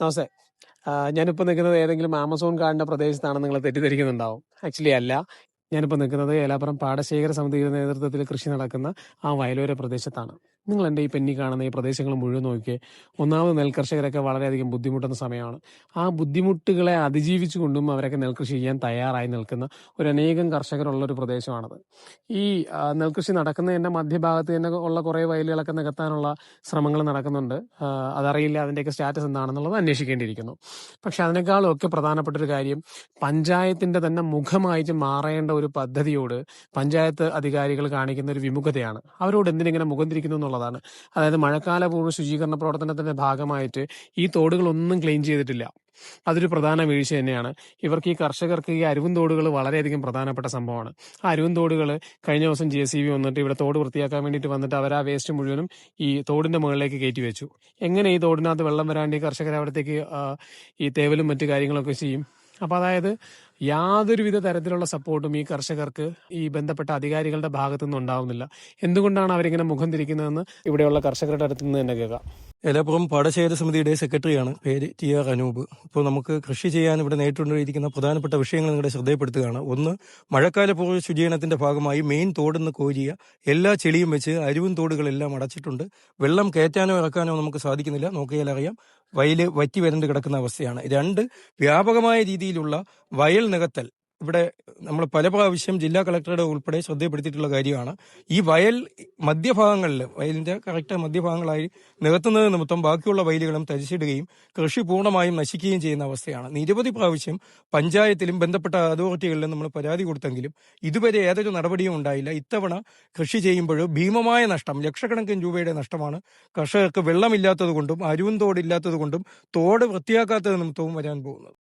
നമസ്തേ. ഞാനിപ്പോൾ നിൽക്കുന്നത് ഏതെങ്കിലും ആമസോൺ കാടിന്റെ പ്രദേശത്താണെന്ന് നിങ്ങൾ തെറ്റിദ്ധരിക്കുന്നുണ്ടാവും. ആക്ച്വലി അല്ല. ഞാനിപ്പോൾ നിൽക്കുന്നത് ഏലാപ്പുറം പാടശേഖര സമിതിയുടെ നേതൃത്വത്തിൽ കൃഷി നടക്കുന്ന ആ വയലോര പ്രദേശത്താണ്. നിങ്ങൾ എൻ്റെ ഈ പെന്നി കാണുന്ന ഈ പ്രദേശങ്ങൾ മുഴുവൻ നോക്കിയേ. ഒന്നാമത് നെൽകർഷകരൊക്കെ വളരെയധികം ബുദ്ധിമുട്ടുന്ന സമയമാണ്. ആ ബുദ്ധിമുട്ടുകളെ അതിജീവിച്ചുകൊണ്ടും അവരൊക്കെ നെൽകൃഷി ചെയ്യാൻ തയ്യാറായി നിൽക്കുന്ന അനേകം കർഷകരുള്ള ഒരു പ്രദേശമാണത്. ഈ നെൽകൃഷി നടക്കുന്നതിൻ്റെ മധ്യഭാഗത്ത് തന്നെ ഉള്ള കുറേ വയലുകളൊക്കെ നികത്താനുള്ള ശ്രമങ്ങൾ നടക്കുന്നുണ്ട്. അതറിയില്ല അതിൻ്റെയൊക്കെ സ്റ്റാറ്റസ് എന്താണെന്നുള്ളത് അന്വേഷിക്കേണ്ടിയിരിക്കുന്നു. പക്ഷെ അതിനേക്കാളും ഒക്കെ പ്രധാനപ്പെട്ട ഒരു കാര്യം, പഞ്ചായത്തിന്റെ തന്നെ മുഖമായിട്ട് മാറേണ്ട ഒരു പദ്ധതിയോട് പഞ്ചായത്ത് അധികാരികൾ കാണിക്കുന്ന ഒരു വിമുഖതയാണ്. അവരോട് എന്തിനിങ്ങനെ മുഖം തിരിക്കുന്നു എന്നുള്ളതാണ്. അതായത് മഴക്കാലപൂർവ്വ ശുചീകരണ പ്രവർത്തനത്തിന്റെ ഭാഗമായിട്ട് ഈ തോടുകളൊന്നും ക്ലീൻ ചെയ്തിട്ടില്ല. അതൊരു പ്രധാന വീഴ്ച തന്നെയാണ്. ഇവർക്ക് ഈ കർഷകർക്ക് ഈ അരുവും തോടുകൾ വളരെയധികം പ്രധാനപ്പെട്ട സംഭവമാണ്. ആ അരുവും തോടുകൾ കഴിഞ്ഞ ദിവസം JCB വന്നിട്ട് ഇവിടെ തോട് വൃത്തിയാക്കാൻ വേണ്ടിയിട്ട് വന്നിട്ട് അവർ ആ വേസ്റ്റ് മുഴുവനും ഈ തോടിന്റെ മുകളിലേക്ക് കയറ്റി വെച്ചു. എങ്ങനെ ഈ തോടിനകത്ത് വെള്ളം വരാണ്ട് ഈ കർഷകർ അവിടത്തേക്ക് ഈ തേവലും മറ്റു കാര്യങ്ങളൊക്കെ ചെയ്യും? അപ്പൊ അതായത് യാതൊരുവിധ തരത്തിലുള്ള സപ്പോർട്ടും ഈ കർഷകർക്ക് ഈ ബന്ധപ്പെട്ട അധികാരികളുടെ ഭാഗത്തു നിന്ന് ഉണ്ടാവുന്നില്ല. എന്തുകൊണ്ടാണ് അവരിങ്ങനെ മുഖം തിരിക്കുന്നതെന്ന് ഇവിടെയുള്ള കർഷകരുടെ അടുത്ത് നിന്ന് തന്നെ കേൾക്കാം. ഏലാപ്പുറം പാടശേഖര സമിതിയുടെ സെക്രട്ടറിയാണ്, പേര് TR അനൂപ്. ഇപ്പോൾ നമുക്ക് കൃഷി ചെയ്യാൻ ഇവിടെ നേരിട്ടുകൊണ്ടിരിക്കുന്ന പ്രധാനപ്പെട്ട വിഷയങ്ങൾ നിങ്ങളുടെ ശ്രദ്ധയപ്പെടുത്തുകയാണ്. ഒന്ന്, മഴക്കാലപൂർവ്വ ശുചീകരണത്തിന്റെ ഭാഗമായി മെയിൻ തോടിന്ന് കോരിയ എല്ലാ ചെളിയും വെച്ച് അരുവും തോടുകളെല്ലാം അടച്ചിട്ടുണ്ട്. വെള്ളം കയറ്റാനോ ഇറക്കാനോ നമുക്ക് സാധിക്കുന്നില്ല. നോക്കിയാൽ അറിയാം, വയല് വറ്റി വരണ്ട് കിടക്കുന്ന അവസ്ഥയാണ്. രണ്ട്, വ്യാപകമായ രീതിയിലുള്ള വയൽ നികത്തൽ. ഇവിടെ നമ്മൾ പല പ്രാവശ്യം ജില്ലാ കളക്ടറുടെ ഉൾപ്പെടെ ശ്രദ്ധയപ്പെടുത്തിയിട്ടുള്ള കാര്യമാണ്. ഈ വയൽ മധ്യഭാഗങ്ങളിൽ, വയലിന്റെ കറക്റ്റ് മധ്യഭാഗങ്ങളായി നികത്തുന്നത് നിമിത്തം ബാക്കിയുള്ള വയലുകളും തരിച്ചിടുകയും കൃഷി പൂർണ്ണമായും നശിക്കുകയും ചെയ്യുന്ന അവസ്ഥയാണ്. നിരവധി പ്രാവശ്യം പഞ്ചായത്തിലും ബന്ധപ്പെട്ട അതോറിറ്റികളിലും നമ്മൾ പരാതി കൊടുത്തെങ്കിലും ഇതുവരെ ഏതൊരു നടപടിയും ഉണ്ടായില്ല. ഇത്തവണ കൃഷി ചെയ്യുമ്പോൾ ഭീമമായ നഷ്ടം, ലക്ഷക്കണക്കിന് രൂപയുടെ നഷ്ടമാണ് കർഷകർക്ക് വെള്ളമില്ലാത്തത് കൊണ്ടും അരുവും തോടില്ലാത്തത് കൊണ്ടും തോട് വൃത്തിയാക്കാത്തത് നിമിത്തവും വരാൻ പോകുന്നത്.